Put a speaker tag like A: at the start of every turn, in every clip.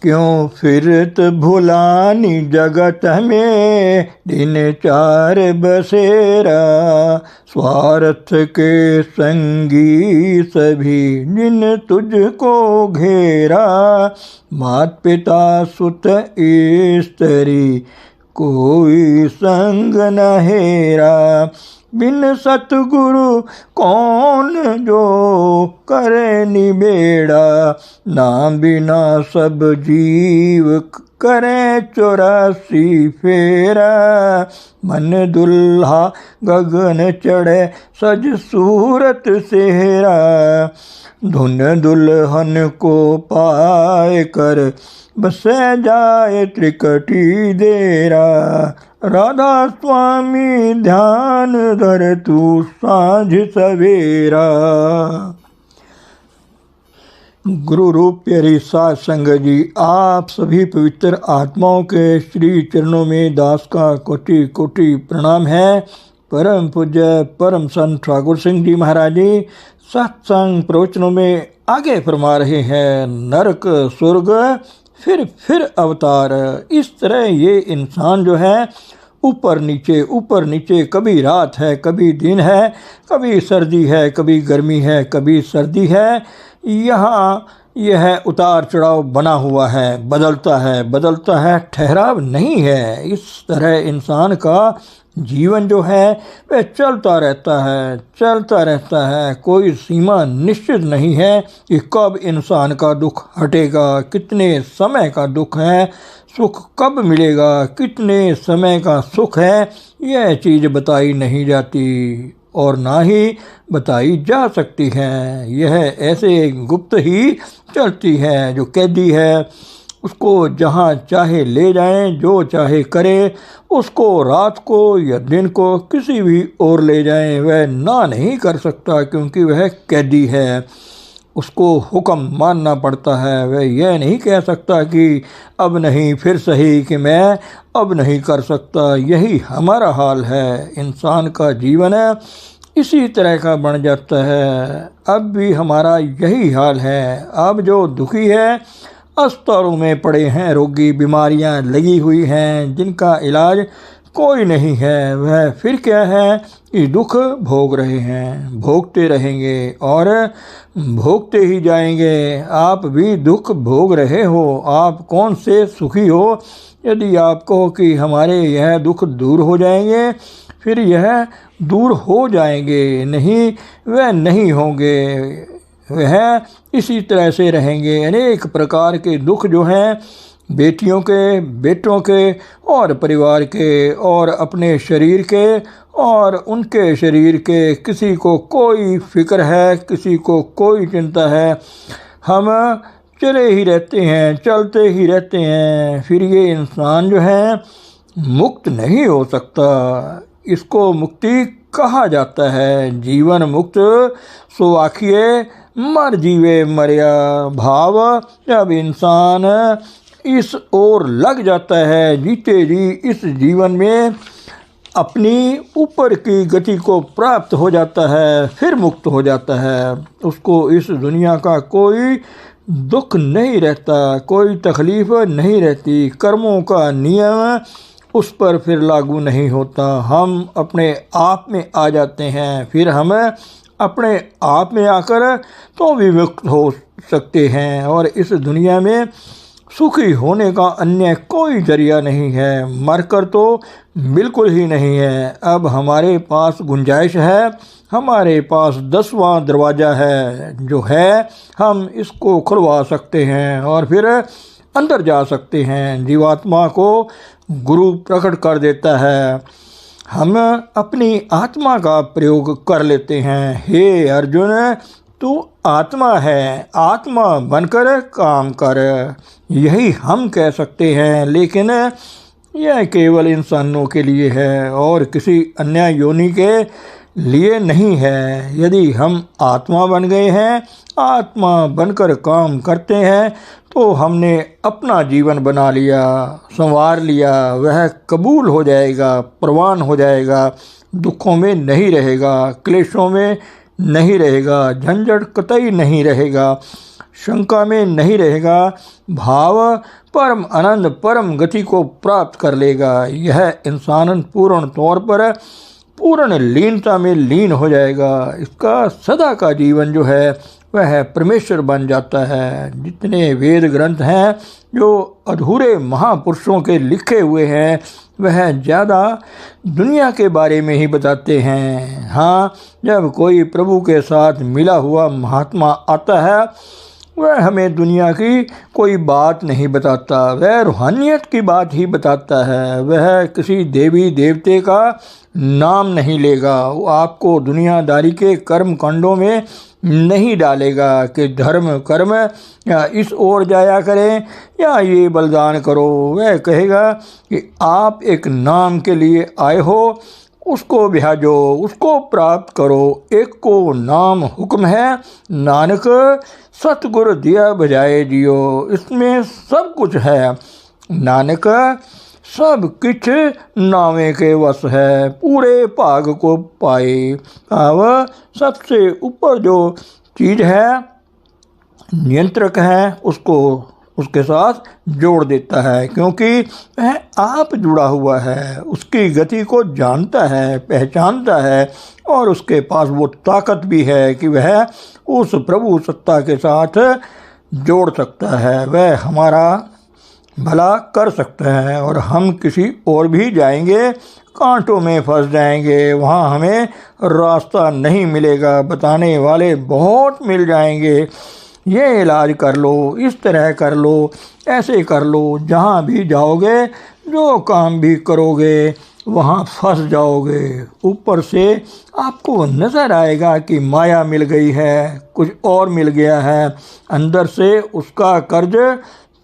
A: क्यों फिरत भुलानी जगत में दिन चार बसेरा। स्वार्थ के संगी सभी जिन तुझको घेरा। मात पिता सुत स्त्री कोई संग न हेरा। बिन सतगुरु कौन जो करे निबेड़ा। नाम बिना सब जीव करे 84 फेरा। मन दुल्हा गगन चढ़े सज सूरत सेहरा। धुन दुल्हन को पाए कर बसे जाए त्रिकटी देरा। राधा स्वामी ध्यान धर तू सांझ सवेरा। गुरु रूप प्यारी साध संगत जी, आप सभी पवित्र आत्माओं के श्री चरणों में दास का कोटि कोटि प्रणाम है। परम पूज्य परम संत ठाकुर सिंह जी महाराज जी सत्संग प्रवचनों में आगे फरमा रहे हैं। नरक स्वर्ग फिर अवतार। इस तरह ये इंसान जो है ऊपर नीचे, कभी रात है कभी दिन है, कभी सर्दी है कभी गर्मी है कभी सर्दी है। यहाँ यह उतार चढ़ाव बना हुआ है, बदलता है, ठहराव नहीं है। इस तरह इंसान का जीवन जो है वह चलता रहता है। कोई सीमा निश्चित नहीं है कि कब इंसान का दुख हटेगा, कितने समय का दुख है, सुख कब मिलेगा, कितने समय का सुख है, यह चीज़ बताई नहीं जाती और ना ही बताई जा सकती है। यह ऐसे गुप्त ही चलती है। जो कैदी है उसको जहाँ चाहे ले जाएं, जो चाहे करे, उसको रात को या दिन को किसी भी ओर ले जाएं, वह ना नहीं कर सकता क्योंकि वह कैदी है। उसको हुक्म मानना पड़ता है। वह यह नहीं कह सकता कि अब नहीं फिर सही, कि मैं अब नहीं कर सकता। यही हमारा हाल है। इंसान का जीवन है इसी तरह का बन जाता है। अब भी हमारा यही हाल है। अब जो दुखी है, अस्पतालों में पड़े हैं रोगी, बीमारियां लगी हुई हैं जिनका इलाज कोई नहीं है, वह फिर क्या है कि दुख भोग रहे हैं, भोगते रहेंगे और भोगते ही जाएंगे। आप भी दुख भोग रहे हो। आप कौन से सुखी हो? यदि आप कहो कि हमारे यह दुख दूर हो जाएंगे, फिर यह दूर हो जाएंगे, नहीं वह नहीं होंगे। वह इसी तरह से रहेंगे। अनेक प्रकार के दुख जो हैं बेटियों के, बेटों के और परिवार के और अपने शरीर के और उनके शरीर के, किसी को कोई फिक्र है, किसी को कोई चिंता है। हम चले ही रहते हैं, चलते ही रहते हैं। फिर ये इंसान जो है मुक्त नहीं हो सकता। इसको मुक्ति कहा जाता है। जीवन मुक्त सो आखिए मर जीवे मर्या। भाव जब इंसान इस ओर लग जाता है, जीते जी इस जीवन में अपनी ऊपर की गति को प्राप्त हो जाता है, फिर मुक्त हो जाता है। उसको इस दुनिया का कोई दुख नहीं रहता, कोई तकलीफ नहीं रहती। कर्मों का नियम उस पर फिर लागू नहीं होता। हम अपने आप में आ जाते हैं। फिर हम अपने आप में आकर तो विमुक्त हो सकते हैं और इस दुनिया में सुखी होने का अन्य कोई जरिया नहीं है। मरकर तो बिल्कुल ही नहीं है। अब हमारे पास गुंजाइश है, हमारे पास 10वां दरवाज़ा है जो है, हम इसको खुलवा सकते हैं और फिर अंदर जा सकते हैं। जीवात्मा को गुरु प्रकट कर देता है। हम अपनी आत्मा का प्रयोग कर लेते हैं। हे अर्जुन, तू आत्मा है, आत्मा बनकर काम कर, यही हम कह सकते हैं। लेकिन यह केवल इंसानों के लिए है और किसी अन्य योनि के लिए नहीं है। यदि हम आत्मा बन गए हैं, आत्मा बनकर काम करते हैं, तो हमने अपना जीवन बना लिया, संवार लिया। वह कबूल हो जाएगा, प्रवान हो जाएगा, दुखों में नहीं रहेगा, क्लेशों में नहीं रहेगा, झंझट कतई नहीं रहेगा। शंका में नहीं रहेगा, भाव परम आनंद परम गति को प्राप्त कर लेगा। यह इंसान पूर्ण तौर पर पूर्ण लीनता में लीन हो जाएगा। इसका सदा का जीवन जो है वह परमेश्वर बन जाता है। जितने वेद ग्रंथ हैं जो अधूरे महापुरुषों के लिखे हुए हैं वह ज़्यादा दुनिया के बारे में ही बताते हैं। हाँ, जब कोई प्रभु के साथ मिला हुआ महात्मा आता है वह हमें दुनिया की कोई बात नहीं बताता, वह रूहानियत की बात ही बताता है। वह किसी देवी देवते का नाम नहीं लेगा, वो आपको दुनियादारी के कर्म कांडों में नहीं डालेगा कि धर्म कर्म या इस ओर जाया करें या ये बलिदान करो। वह कहेगा कि आप एक नाम के लिए आए हो, उसको भ्याजो, उसको प्राप्त करो। एक को नाम हुक्म है, नानक सतगुर दिया बजाए जियो। इसमें सब कुछ है, नानक सब किछ नावे के वश है, पूरे भाग को पाए। अब सबसे ऊपर जो चीज़ है नियंत्रक है उसको उसके साथ जोड़ देता है, क्योंकि वह आप जुड़ा हुआ है, उसकी गति को जानता है, पहचानता है और उसके पास वो ताकत भी है कि वह उस प्रभु सत्ता के साथ जोड़ सकता है। वह हमारा भला कर सकता है और हम किसी और भी जाएंगे कांटों में फंस जाएंगे, वहाँ हमें रास्ता नहीं मिलेगा, बताने वाले बहुत मिल जाएंगे। ये इलाज कर लो, इस तरह कर लो, ऐसे कर लो। जहाँ भी जाओगे, जो काम भी करोगे, वहाँ फंस जाओगे। ऊपर से आपको नज़र आएगा कि माया मिल गई है, कुछ और मिल गया है, अंदर से उसका कर्ज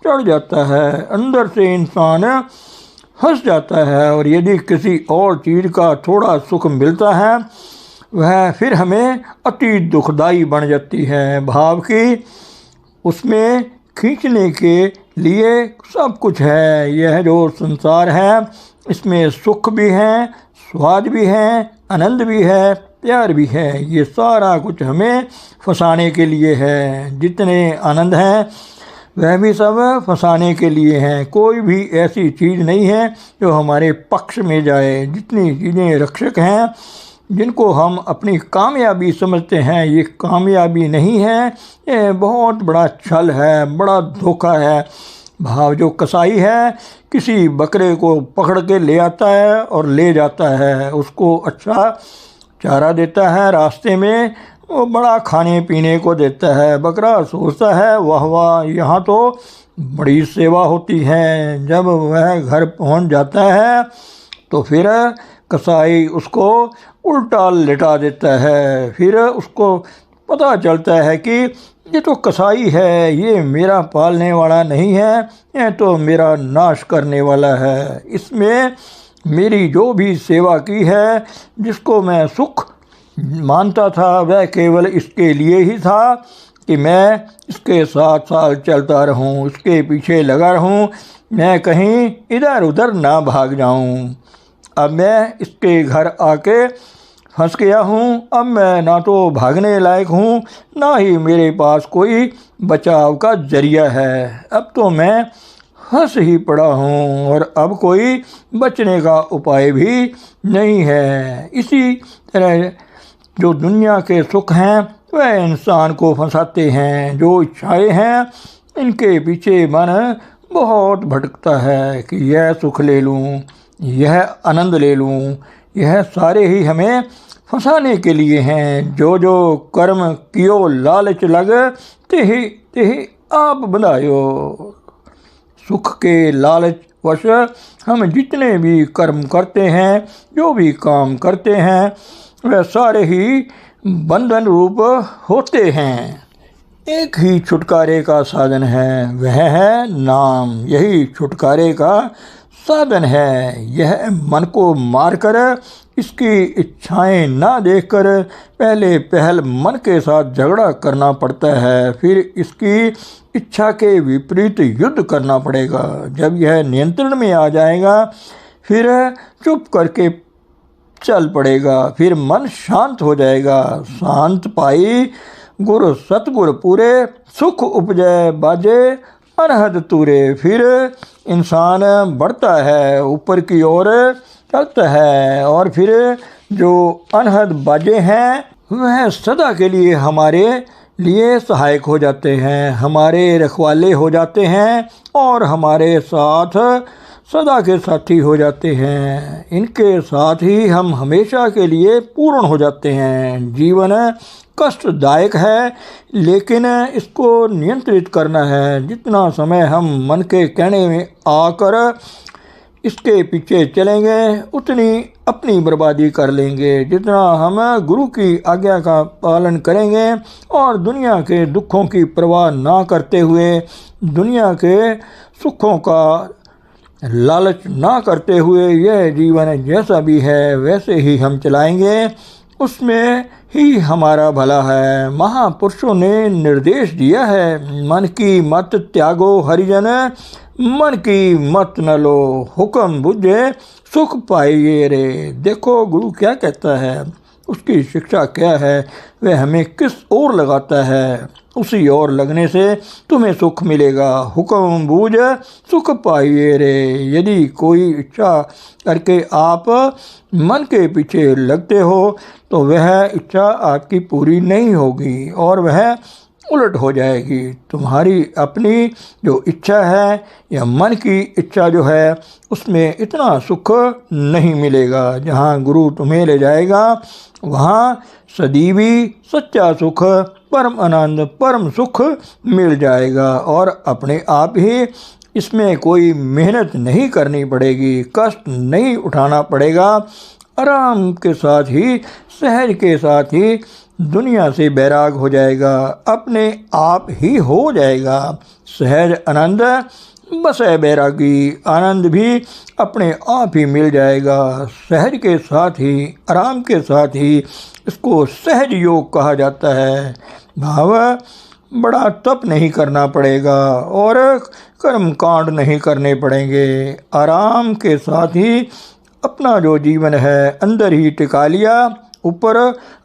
A: चढ़ जाता है, अंदर से इंसान फंस जाता है। और यदि किसी और चीज़ का थोड़ा सुख मिलता है वह फिर हमें अति दुखदाई बन जाती है। भाव की उसमें खींचने के लिए सब कुछ है। यह जो संसार है इसमें सुख भी है, स्वाद भी है, आनंद भी है, प्यार भी है। ये सारा कुछ हमें फंसाने के लिए है। जितने आनंद हैं वह भी सब फंसाने के लिए हैं। कोई भी ऐसी चीज़ नहीं है जो हमारे पक्ष में जाए। जितनी चीज़ें रक्षक हैं, जिनको हम अपनी कामयाबी समझते हैं, ये कामयाबी नहीं है, ये बहुत बड़ा छल है, बड़ा धोखा है। भाव जो कसाई है किसी बकरे को पकड़ के ले आता है और ले जाता है, उसको अच्छा चारा देता है, रास्ते में वो बड़ा खाने पीने को देता है। बकरा सोचता है वाह वाह, यहाँ तो बड़ी सेवा होती है। जब वह घर पहुँच जाता है तो फिर कसाई उसको उल्टा लिटा देता है। फिर उसको पता चलता है कि ये तो कसाई है, ये मेरा पालने वाला नहीं है, ये तो मेरा नाश करने वाला है। इसमें मेरी जो भी सेवा की है, जिसको मैं सुख मानता था, वह केवल इसके लिए ही था कि मैं इसके साथ साथ चलता रहूं, इसके पीछे लगा रहूं, मैं कहीं इधर उधर ना भाग जाऊं। अब मैं इसके घर आके फंस गया हूँ। अब मैं ना तो भागने लायक हूँ, ना ही मेरे पास कोई बचाव का जरिया है। अब तो मैं फंस ही पड़ा हूँ और अब कोई बचने का उपाय भी नहीं है। इसी तरह जो दुनिया के सुख हैं वह इंसान को फंसाते हैं। जो इच्छाएं हैं इनके पीछे मन बहुत भटकता है कि यह सुख ले लूँ, यह आनंद ले लूँ। यह सारे ही हमें फंसाने के लिए हैं। जो जो कर्म कियो लालच लग, तेहि तेहि आप बंधायो। सुख के लालच वश हम जितने भी कर्म करते हैं, जो भी काम करते हैं, वह सारे ही बंधन रूप होते हैं। एक ही छुटकारे का साधन है, वह है नाम। यही छुटकारे का साधन है। यह मन को मारकर इसकी इच्छाएं ना देखकर पहल मन के साथ झगड़ा करना पड़ता है, फिर इसकी इच्छा के विपरीत युद्ध करना पड़ेगा। जब यह नियंत्रण में आ जाएगा फिर चुप करके चल पड़ेगा, फिर मन शांत हो जाएगा। शांत पाई गुरु सतगुर पूरे, सुख उपजय बाजे अनहद तूरे। फिर इंसान बढ़ता है, ऊपर की ओर चलता है, और फिर जो अनहद बाजे हैं वह सदा के लिए हमारे लिए सहायक हो जाते हैं, हमारे रखवाले हो जाते हैं और हमारे साथ सदा के साथी हो जाते हैं। इनके साथ ही हम हमेशा के लिए पूर्ण हो जाते हैं। जीवन कष्टदायक है, लेकिन इसको नियंत्रित करना है। जितना समय हम मन के कहने में आकर इसके पीछे चलेंगे, उतनी अपनी बर्बादी कर लेंगे। जितना हम गुरु की आज्ञा का पालन करेंगे और दुनिया के दुखों की परवाह ना करते हुए, दुनिया के सुखों का लालच ना करते हुए, यह जीवन जैसा भी है वैसे ही हम चलाएंगे, उसमें ही हमारा भला है। महापुरुषों ने निर्देश दिया है, मन की मत त्यागो हरिजन, मन की मत न लो, हुक्म बुझे सुख पाइए रे। देखो गुरु क्या कहता है, उसकी शिक्षा क्या है, वह हमें किस ओर लगाता है, उसी ओर लगने से तुम्हें सुख मिलेगा। हुक्म बूझ सुख पाइए रे। यदि कोई इच्छा करके आप मन के पीछे लगते हो तो वह इच्छा आपकी पूरी नहीं होगी और वह उलट हो जाएगी। तुम्हारी अपनी जो इच्छा है या मन की इच्छा जो है, उसमें इतना सुख नहीं मिलेगा। जहाँ गुरु तुम्हें ले जाएगा वहाँ सदीवी सच्चा सुख, परम आनंद, परम सुख मिल जाएगा और अपने आप ही इसमें कोई मेहनत नहीं करनी पड़ेगी, कष्ट नहीं उठाना पड़ेगा। आराम के साथ ही, सहज के साथ ही दुनिया से बैराग हो जाएगा, अपने आप ही हो जाएगा। सहज आनंद बस है बैरागी, आनंद भी अपने आप ही मिल जाएगा। सहज के साथ ही, आराम के साथ ही इसको सहज योग कहा जाता है। भाव बड़ा तप नहीं करना पड़ेगा और कर्म कांड नहीं करने पड़ेंगे। आराम के साथ ही अपना जो जीवन है अंदर ही टिका लिया। ऊपर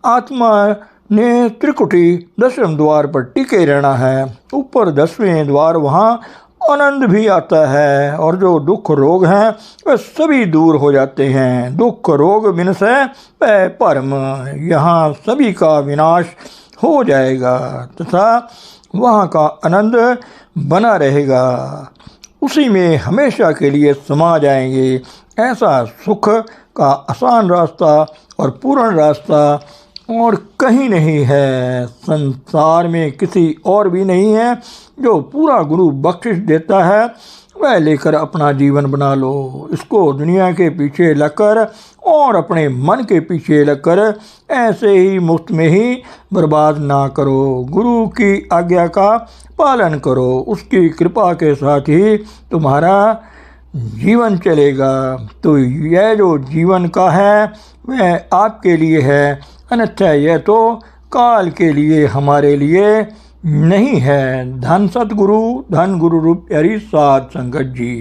A: आत्मा ने त्रिकुटी 10वें द्वार पर टिके रहना है। ऊपर 10वें द्वार, वहाँ आनंद भी आता है और जो दुख रोग हैं वे सभी दूर हो जाते हैं। दुख रोग विनशय पै परम, यहाँ सभी का विनाश हो जाएगा तथा वहाँ का आनंद बना रहेगा। उसी में हमेशा के लिए समा जाएंगे। ऐसा सुख का आसान रास्ता और पूर्ण रास्ता और कहीं नहीं है, संसार में किसी और भी नहीं है। जो पूरा गुरु बख्शिश देता है वह लेकर अपना जीवन बना लो। इसको दुनिया के पीछे लगकर और अपने मन के पीछे लगकर ऐसे ही मुफ्त में ही बर्बाद ना करो। गुरु की आज्ञा का पालन करो, उसकी कृपा के साथ ही तुम्हारा जीवन चलेगा। तो यह जो जीवन का है वह आपके लिए है, अन्यथा यह तो काल के लिए, हमारे लिए नहीं है। धन सतगुरु, धन गुरु रूप प्यारी साध संगत जी।